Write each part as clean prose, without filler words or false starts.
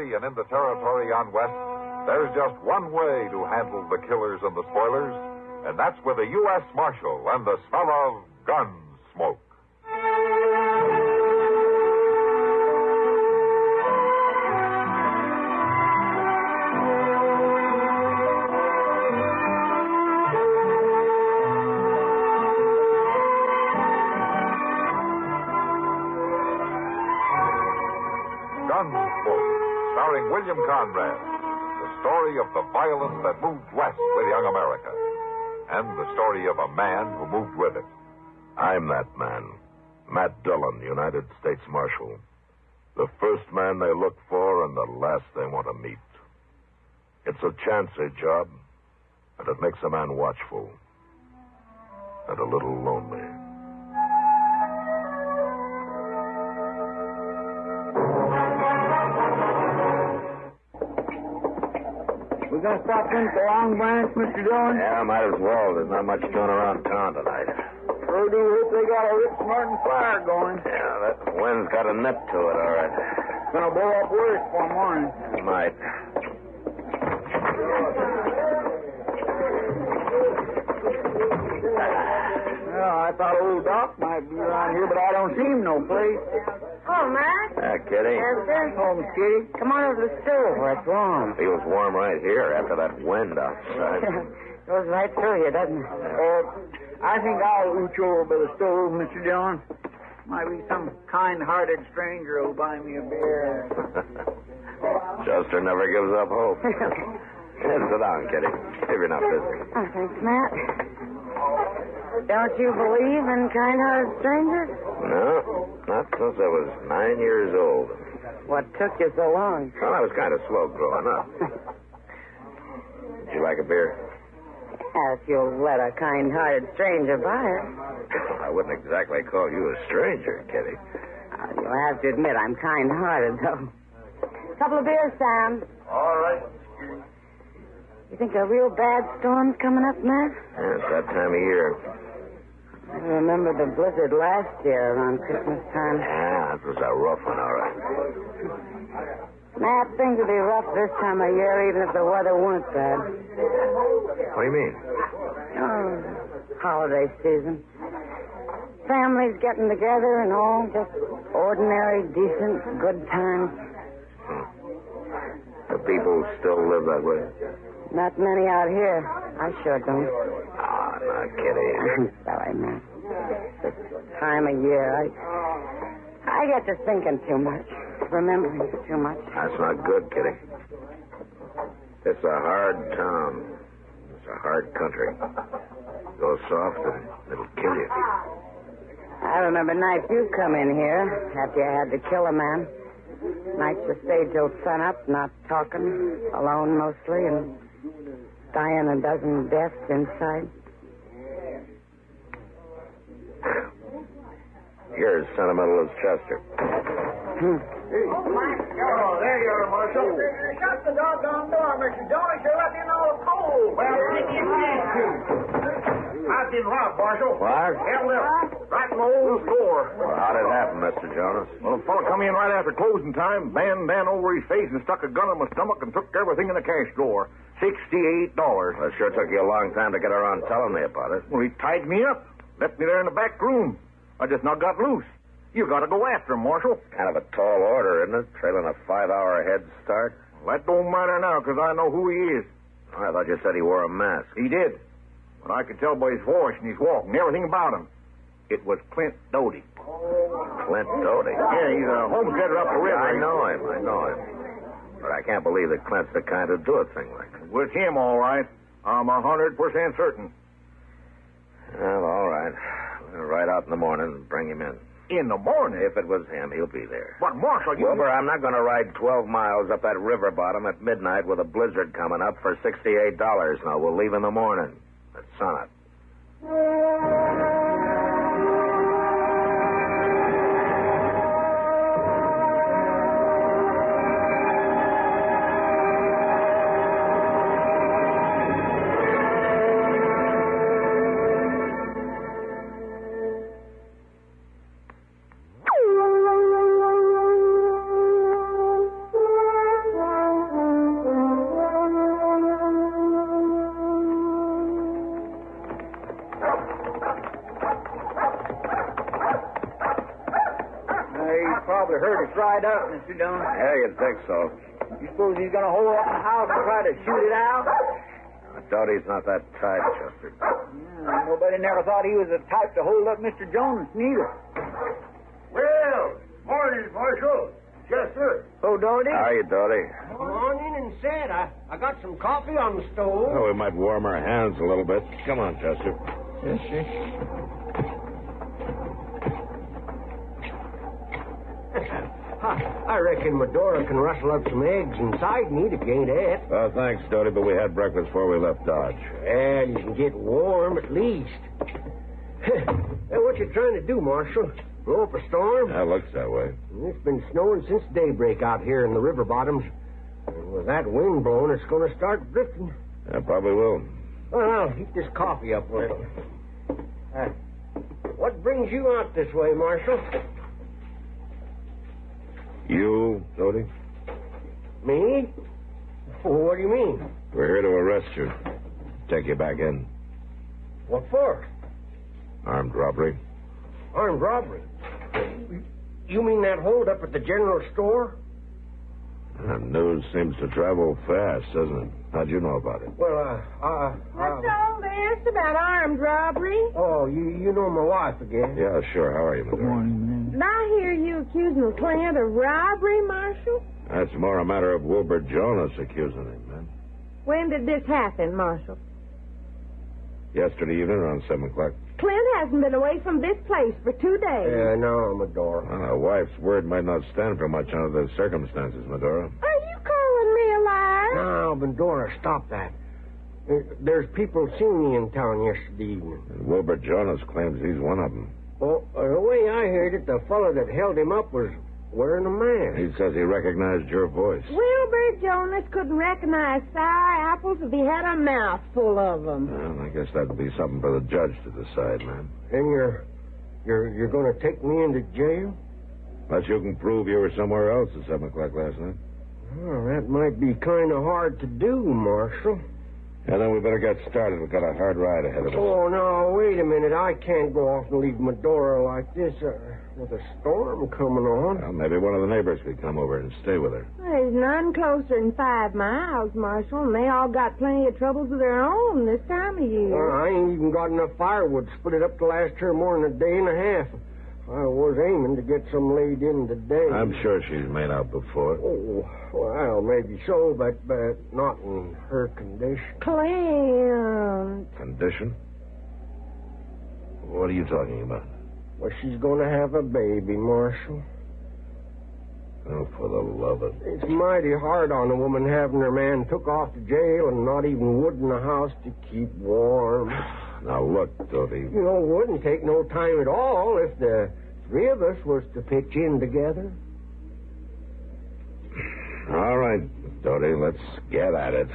Army and in the territory on West, there's just one way to handle the killers and the spoilers, and that's with a U.S. Marshal and the smell of Gunsmoke. Gunsmoke, starring William Conrad, the story of the violence that moved west with young America, and the story of a man who moved with it. I'm that man, Matt Dillon, United States Marshal. The first man they look for and the last they want to meet. It's a chancy job, and it makes a man watchful and a little lonely. We gonna stop in for Long Branch, Mr. Dillon? Yeah, might as well. There's not much doing around town tonight. Sure do hope they got a rip smarting fire going. Yeah, that wind's got a nip to it, all right. It's gonna blow up worse for morning. It might. Well, I thought old Doc might be around here, but I don't see him no place. Oh, Matt. Kitty. Yes, sir. Home, Kitty. Come on over to the stove where it's warm. Feels warm right here after that wind outside. Goes right through you, doesn't it? I think I'll ooch over by the stove, Mr. Dillon. Might be some kind-hearted stranger who'll buy me a beer. Chester never gives up hope. Yeah, sit down, Kitty, if you're not busy. Oh, thanks, Matt. Don't you believe in kind-hearted strangers? No, not since I was 9 years old. What took you so long? Well, I was kind of slow growing up. Would you like a beer? If you'll let a kind-hearted stranger buy it. I wouldn't exactly call you a stranger, Kitty. You'll have to admit I'm kind-hearted, though. Couple of beers, Sam. All right. You think a real bad storm's coming up, Matt? Yeah, it's that time of year. I remember the blizzard last year around Christmas time. Yeah, that was a rough one, all right. Matt, things will be rough this time of year, even if the weather weren't bad. What do you mean? Oh, holiday season. Families getting together and all, just ordinary, decent, good times. The people still live that way? Not many out here. I sure don't. Ah, no, Kitty. I'm sorry, Matt. This time of year, I get to thinking too much, remembering too much. That's not good, Kitty. It's a hard town. It's a hard country. Go soft and it'll kill you. I remember nights you come in here after you had to kill a man. Nights you stayed till sunup, not talking, alone mostly, and dying a dozen deaths inside. You're as sentimental as Chester. Oh, there you are, Marshal. Shut the doggone door, Mr. Dillon. You're letting in all the cold. Well, I've been robbed, Marshal. What? Held up. Right in the old store. Well, how'd it happen, Mr. Jonas? Well, a fellow come in right after closing time, banged down over his face and stuck a gun in my stomach and took everything in the cash drawer. $68. Well, it sure took you a long time to get around telling me about it. Well, he tied me up, left me there in the back room. I just now got loose. You got to go after him, Marshal. Kind of a tall order, isn't it? Trailing a 5-hour head start. Well, that don't matter now, because I know who he is. I thought you said he wore a mask. He did. But I could tell by his voice and his walk and everything about him. It was Clint Doty. Clint Doty? Yeah, he's a homesteader up the river. I know him. But I can't believe that Clint's the kind to do a thing like that. With him, all right. I'm 100% certain. Well, all right. We'll ride out in the morning and bring him in. In the morning? If it was him, he'll be there. But, Marshal, you... Wilbur, I'm not going to ride 12 miles up that river bottom at midnight with a blizzard coming up for $68. Now, we'll leave in the morning at sunup. heard it's right up, Mr. Dillon. Yeah, you'd think so. You suppose he's going to hold up the house and try to shoot it out? I doubt he's not that tight, Chester. Yeah, nobody never thought he was the type to hold up Mr. Jones, neither. Well, morning, Marshal. Chester. Oh, Doty? How are you, Doty? Come on in and sit. I got some coffee on the stove. Oh, we might warm our hands a little bit. Come on, Chester. Yes, sir. I reckon Medora can rustle up some eggs inside and eat if you ain't ate. Oh, thanks, Doty, but we had breakfast before we left Dodge. And you can get warm at least. Hey, what you trying to do, Marshal? Blow up a storm? That looks that way. It's been snowing since daybreak out here in the river bottoms. And with that wind blowing, it's going to start drifting. Yeah, probably will. Well, I'll heat this coffee up a little. What brings you out this way, Marshal? You, Doty? Me? What do you mean? We're here to arrest you. Take you back in. What for? Armed robbery. Armed robbery? You mean that hold up at the general store? News seems to travel fast, doesn't it? How'd you know about it? Well, What's all this about armed robbery? Oh, you know my wife again. Yeah, sure. How are you, Medora? Morning, Did I hear you accusing Clint of robbery, Marshal? That's more a matter of Wilbur Jonas accusing him, man. When did this happen, Marshal? Yesterday evening around 7 o'clock. Clint hasn't been away from this place for 2 days. Yeah, no, Medora. Well, a wife's word might not stand for much under the circumstances, Medora. Are you calling me a liar? No, Medora, stop that. There's people seen me in town yesterday evening. And Wilbur Jonas claims he's one of them. Well, the way I heard it, the fellow that held him up was wearing a mask. He says he recognized your voice. Wilbur Jonas couldn't recognize sour apples if he had a mouth full of them. Well, I guess that'd be something for the judge to decide, man. And you're going to take me into jail? Unless you can prove you were somewhere else at 7 o'clock last night. Well, that might be kind of hard to do, Marshal. And then we better get started. We've got a hard ride ahead of us. Oh, no, wait a minute. I can't go off and leave Medora like this with a storm coming on. Well, maybe one of the neighbors could come over and stay with her. There's none closer than 5 miles, Marshal, and they all got plenty of troubles of their own this time of year. Well, I ain't even got enough firewood to split it up to last her more than a day and a half. I was aiming to get some laid in today. I'm sure she's made out before. Oh, well, maybe so, but not in her condition. Clint. Condition? What are you talking about? Well, she's going to have a baby, Marshal. Oh, for the love of... It's mighty hard on a woman having her man took off to jail and not even wood in the house to keep warm. Now, look, Doty. You know, it wouldn't take no time at all if the 3 of us was to pitch in together. All right, Doty, let's get at it.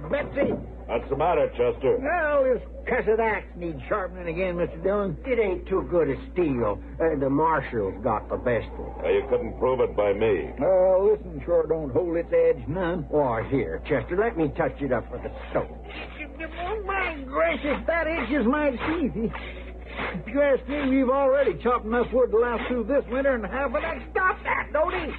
Betsy. What's the matter, Chester? Well, this cussed axe needs sharpening again, Mr. Dillon. It ain't too good a steel. The marshal's got the best of it. Well, you couldn't prove it by me. Oh, listen, sure don't hold its edge none. Oh, here, Chester, let me touch it up with a stone. Oh, my gracious, that itch is mighty easy. If you ask me, we've already chopped enough wood to last through this winter and half of that. Stop that, Doty.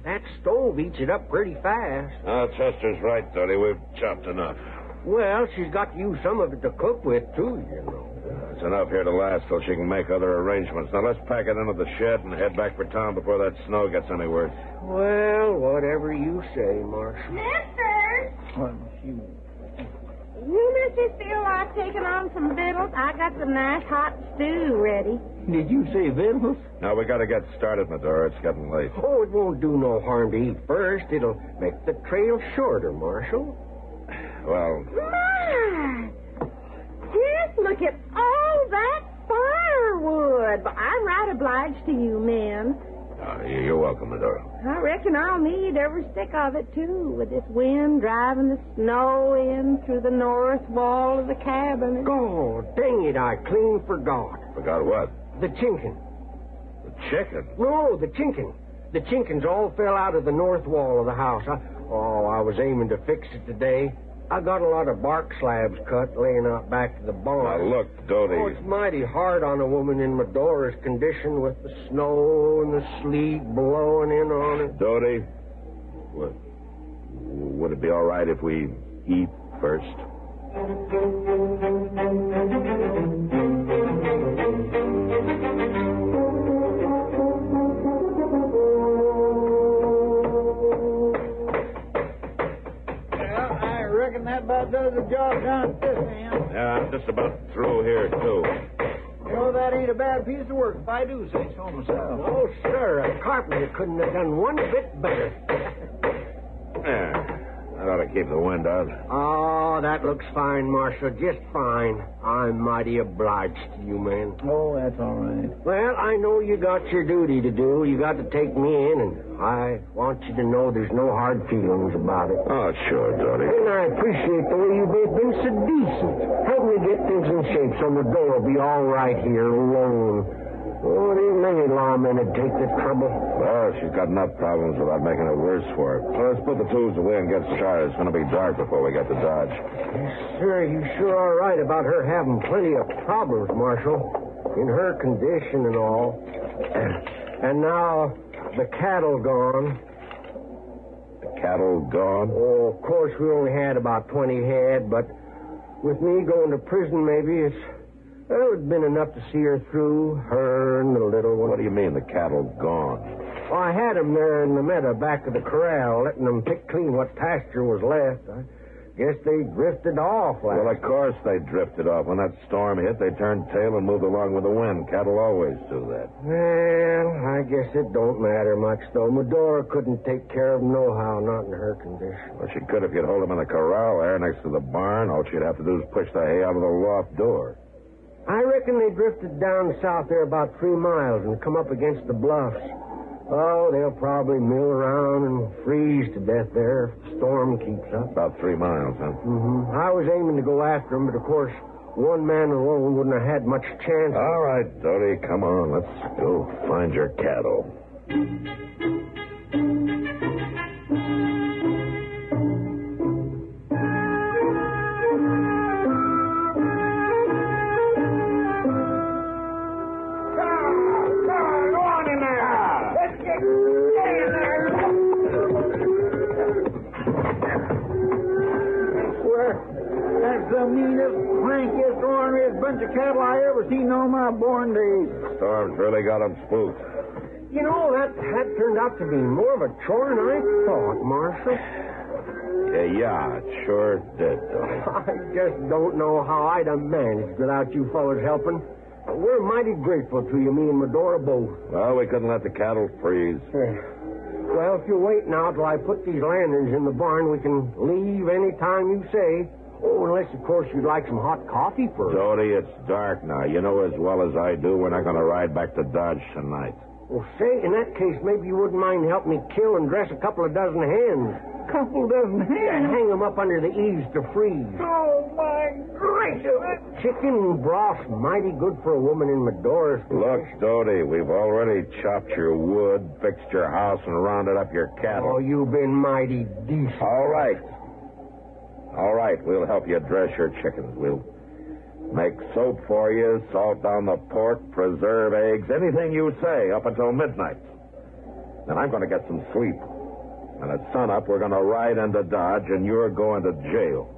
That stove eats it up pretty fast. Oh, Chester's right, Doty. We've chopped enough. Well, she's got to use some of it to cook with, too, you know. It's enough here to last till she can make other arrangements. Now, let's pack it into the shed and head back for town before that snow gets any worse. Well, whatever you say, Marshal. Mister! Well, you... You, Mister, feel like taking on some victuals? I got some nice hot stew ready. Did you say victuals? Now, we got to get started, Medora. It's getting late. Oh, it won't do no harm to eat first. It'll make the trail shorter, Marshal. Well... My! Just look at all that firewood. But I'm right obliged to you, men. You're welcome, Medora. I reckon I'll need every stick of it, too, with this wind driving the snow in through the north wall of the cabin. God, dang it, I clean forgot. Forgot what? The chinking. The chicken? No, the chinking. The chinkins all fell out of the north wall of the house. I was aiming to fix it today. I got a lot of bark slabs cut laying out back to the barn. Now, look, Dodie. Oh, it's mighty hard on a woman in Medora's condition with the snow and the sleet blowing in on it. Dodie, would it be all right if we eat first? That about does the job down at this end. Yeah, I'm just about through here, too. You know, that ain't a bad piece of work if I do say so myself. Oh, sir, a carpenter couldn't have done one bit better. Yeah, that ought to keep the wind out. Oh, that looks fine, Marshal, just fine. I'm mighty obliged to you, man. Oh, that's all right. Well, I know you got your duty to do. You got to take me in, and I want you to know there's no hard feelings about it. Oh, sure, Dodie. And I appreciate the way you both been so decent. Help me get things in shape so the door will be all right here alone. Oh, there ain't many lawmen that take the trouble. Well, she's got enough problems without making it worse for her. So let's put the tools away and get started. It's going to be dark before we get to Dodge. Yes, sir, you sure are right about her having plenty of problems, Marshal. In her condition and all. And now, the cattle gone. The cattle gone? Oh, of course, we only had about 20 head, but with me going to prison, maybe it'd been enough to see her through, her and the little one. What do you mean, the cattle gone? Well, I had them there in the meadow back of the corral, letting them pick clean what pasture was left. I guess they drifted off Well, of course they drifted off. When that storm hit, they turned tail and moved along with the wind. Cattle always do that. Well, I guess it don't matter much, though. Medora couldn't take care of them nohow, not in her condition. Well, she could if you'd hold them in the corral there next to the barn. All she'd have to do is push the hay out of the loft door. I reckon they drifted down south there about 3 miles and come up against the bluffs. Oh, they'll probably mill around and freeze to death there if the storm keeps up. About 3 miles, huh? Mm-hmm. I was aiming to go after them, but of course, one man alone wouldn't have had much chance. All right, Dodie, come on. Let's go find your cattle. The meanest, crankiest, orneriest bunch of cattle I ever seen on my born days. Storm's really got them spooked. You know, that turned out to be more of a chore than I thought, Marshal. Yeah, it sure did, Dodie. I just don't know how I'd have managed without you fellas helping. We're mighty grateful to you, me and Medora both. Well, we couldn't let the cattle freeze. Well, if you wait now till I put these lanterns in the barn, we can leave any time you say. Oh, unless, of course, you'd like some hot coffee first. Dodie, it's dark now. You know as well as I do we're not going to ride back to Dodge tonight. Well, say, in that case, maybe you wouldn't mind helping me kill and dress a couple of dozen hens. Couple dozen hens? Yeah, hang them up under the eaves to freeze. Oh, my gracious. Chicken broth's mighty good for a woman in Medora's condition. Look, Dodie, we've already chopped your wood, fixed your house, and rounded up your cattle. Oh, you've been mighty decent. All right. All right, we'll help you dress your chickens. We'll make soap for you, salt down the pork, preserve eggs, anything you say up until midnight. Then I'm going to get some sleep. And at sunup, we're going to ride into Dodge, and you're going to jail.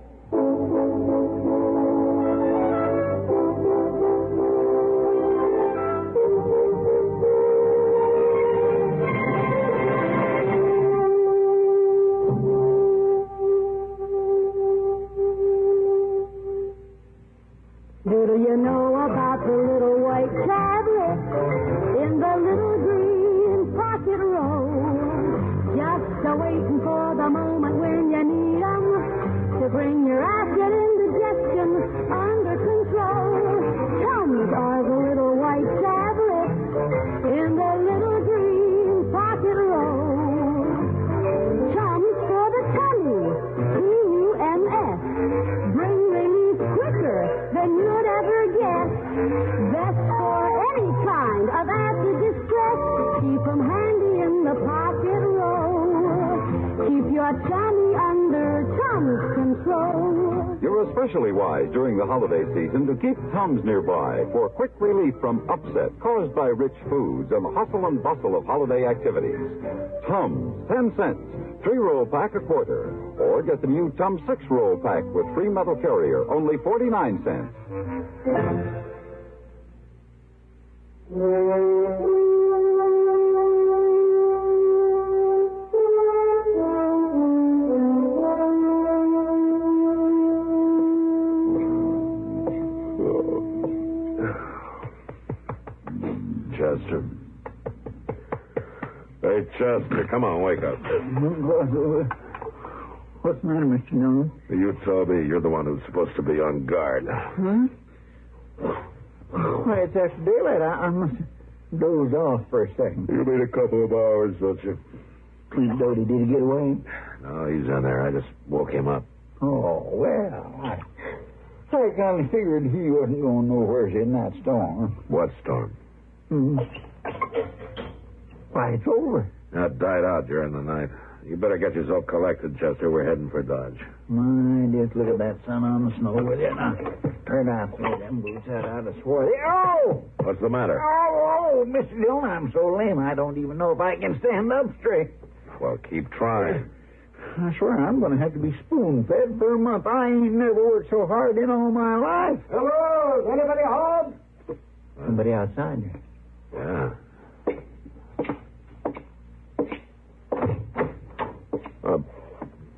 Do you know about the little white tablet in the little green pocket roll? Just waiting for the moment when you need 'em to bring your acid indigestion under control. Tums are the little white tablets in the little green but Johnny under Tom's control. You're especially wise during the holiday season to keep Tums nearby for quick relief from upset caused by rich foods and the hustle and bustle of holiday activities. Tums, 10 cents, 3-roll pack a quarter. Or get the new Tums 6-roll pack with free metal carrier, only 49 cents. Chester. Hey, Chester, come on, wake up. What's the matter, Mr. Dillon? You told me you're the one who's supposed to be on guard. Huh? Why, it's after daylight. I must have dozed off for a second. You mean a couple of hours, don't you? Clint Doty, did he get away? No, he's in there. I just woke him up. Oh, well, I kind of figured he wasn't going nowhere in that storm. What storm? Why, it's over. That died out during the night. You better get yourself collected, Chester. We're heading for Dodge. My, just look at that sun on the snow with you. Now, turn out throw them boots out. I'd have swore. Oh! What's the matter? Oh, Mr. Dillon, I'm so lame I don't even know if I can stand up straight. Well, keep trying. I swear I'm going to have to be spoon-fed for a month. I ain't never worked so hard in all my life. Hello? Is anybody home? Somebody outside. Yeah.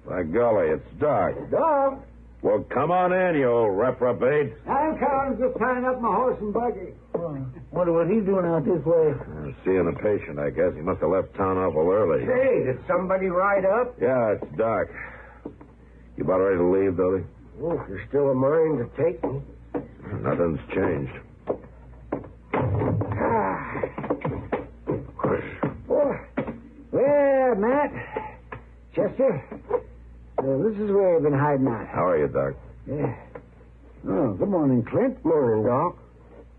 By golly, it's dark. Dog? Well, come on in, you old reprobate. I'm coming, just tying up my horse and buggy. Wonder what he's doing out this way. Seeing a patient, I guess. He must have left town awful early. Hey, did somebody ride up? Yeah, it's dark. You about ready to leave, Billy? Oh, if you're still a mind to take me. Nothing's changed. Well, Matt, Chester, this is where you've been hiding out. How are you, Doc? Yeah. Oh, good morning, Clint. Morning, Doc.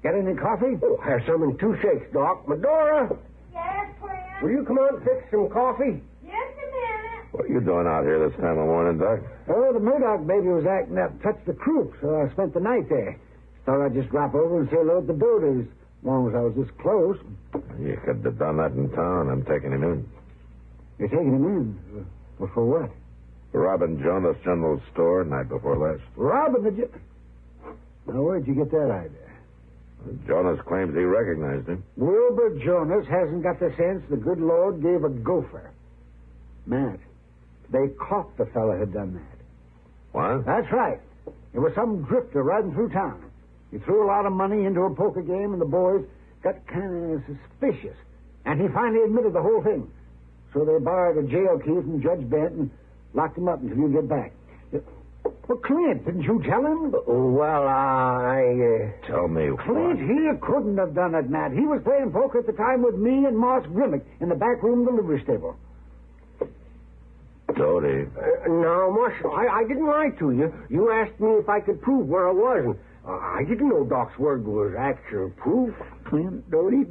Got any coffee? Oh, have some in 2 shakes, Doc. Medora, Yes, Clint? will you come out and fix some coffee? Just a minute. What are you doing out here this time of morning, Doc? Oh, the Murdoch baby was acting up, touched the croup, so I spent the night there. Thought I'd just drop over and say hello to the Doties, as long as I was this close. You could have done that in town. I'm taking him in. You're taking him in? Well, for what? Robbing Jonas General Store night before last. Robbing the... Now, where'd you get that idea? Jonas claims he recognized him. Wilbur Jonas hasn't got the sense the good Lord gave a gopher. Matt, they caught the fella who'd done that. What? That's right. There was some drifter riding through town. He threw a lot of money into a poker game, and the boys got kind of suspicious. And he finally admitted the whole thing. So they borrowed a jail key from Judge Bent and locked him up until you get back. Well, Clint, didn't you tell him? Well, Tell me Clint, he couldn't have done it, Matt. He was playing poker at the time with me and Moss Grimmick in the back room of the livery stable. Doty. No, Marshal, I didn't lie to you. You asked me if I could prove where I was, and I didn't know Doc's word was actual proof. Clint, Doty,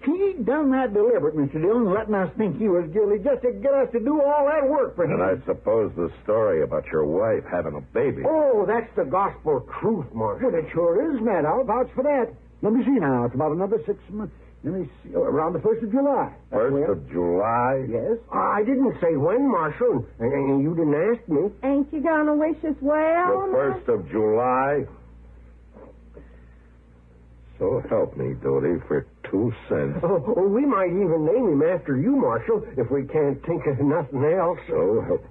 he done that deliberate, Mr. Dillon, letting us think he was guilty just to get us to do all that work for him. And I suppose the story about your wife having a baby. Oh, that's the gospel truth, Marshal. Well, it sure is, Matt. I'll vouch for that. Let me see now. It's about another 6 months. Let me see. Around the 1st of July. That's 1st of July? Yes. I didn't say when, Marshal, and you didn't ask me. Ain't you gonna wish us well? The 1st of July? So help me, Doty, for 2 cents. Oh, we might even name him after you, Marshal, if we can't think of nothing else. So help.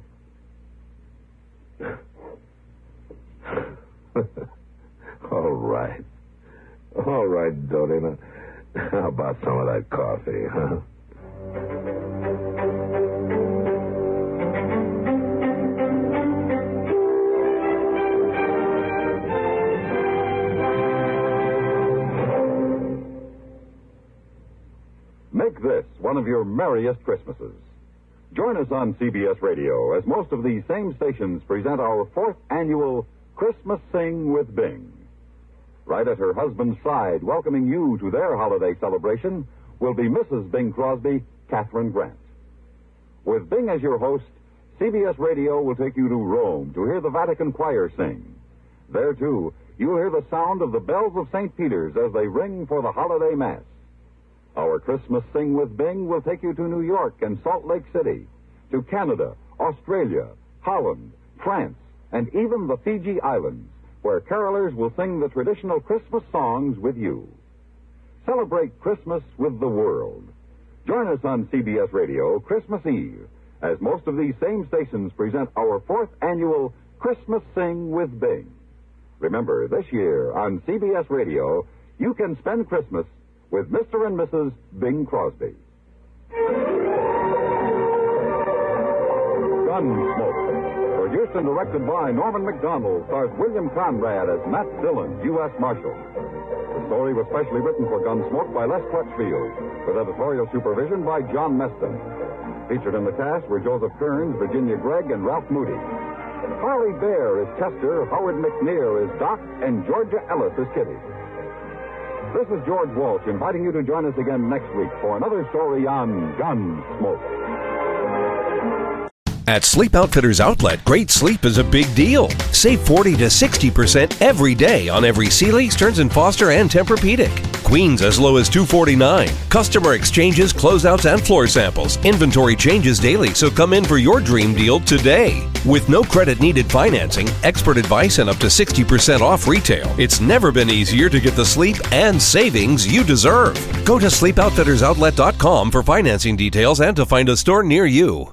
All right. All right, Doty. Now, how about some of that coffee, huh? Make this one of your merriest Christmases. Join us on CBS Radio as most of these same stations present our 4th annual Christmas Sing with Bing. Right at her husband's side, welcoming you to their holiday celebration, will be Mrs. Bing Crosby, Catherine Grant. With Bing as your host, CBS Radio will take you to Rome to hear the Vatican choir sing. There, too, you'll hear the sound of the bells of St. Peter's as they ring for the holiday Mass. Our Christmas Sing with Bing will take you to New York and Salt Lake City, to Canada, Australia, Holland, France, and even the Fiji Islands, where carolers will sing the traditional Christmas songs with you. Celebrate Christmas with the world. Join us on CBS Radio Christmas Eve, as most of these same stations present our 4th annual Christmas Sing with Bing. Remember, this year on CBS Radio, you can spend Christmas with Mr. and Mrs. Bing Crosby. Gunsmoke. Produced and directed by Norman Macdonnell, stars William Conrad as Matt Dillon, U.S. Marshal. The story was specially written for Gunsmoke by Les Crutchfield, with editorial supervision by John Meston. Featured in the cast were Joseph Kearns, Virginia Gregg, and Ralph Moody. Harley Bear is Chester, Howard McNear is Doc, and Georgia Ellis is Kitty. This is George Walsh inviting you to join us again next week for another story on Gunsmoke. At Sleep Outfitters Outlet, great sleep is a big deal. Save 40 to 60% every day on every Sealy, Stearns & Foster, and Tempur-Pedic. Queens as low as $249. Customer exchanges, closeouts, and floor samples. Inventory changes daily, so come in for your dream deal today. With no credit-needed financing, expert advice, and up to 60% off retail, it's never been easier to get the sleep and savings you deserve. Go to SleepOutfittersOutlet.com for financing details and to find a store near you.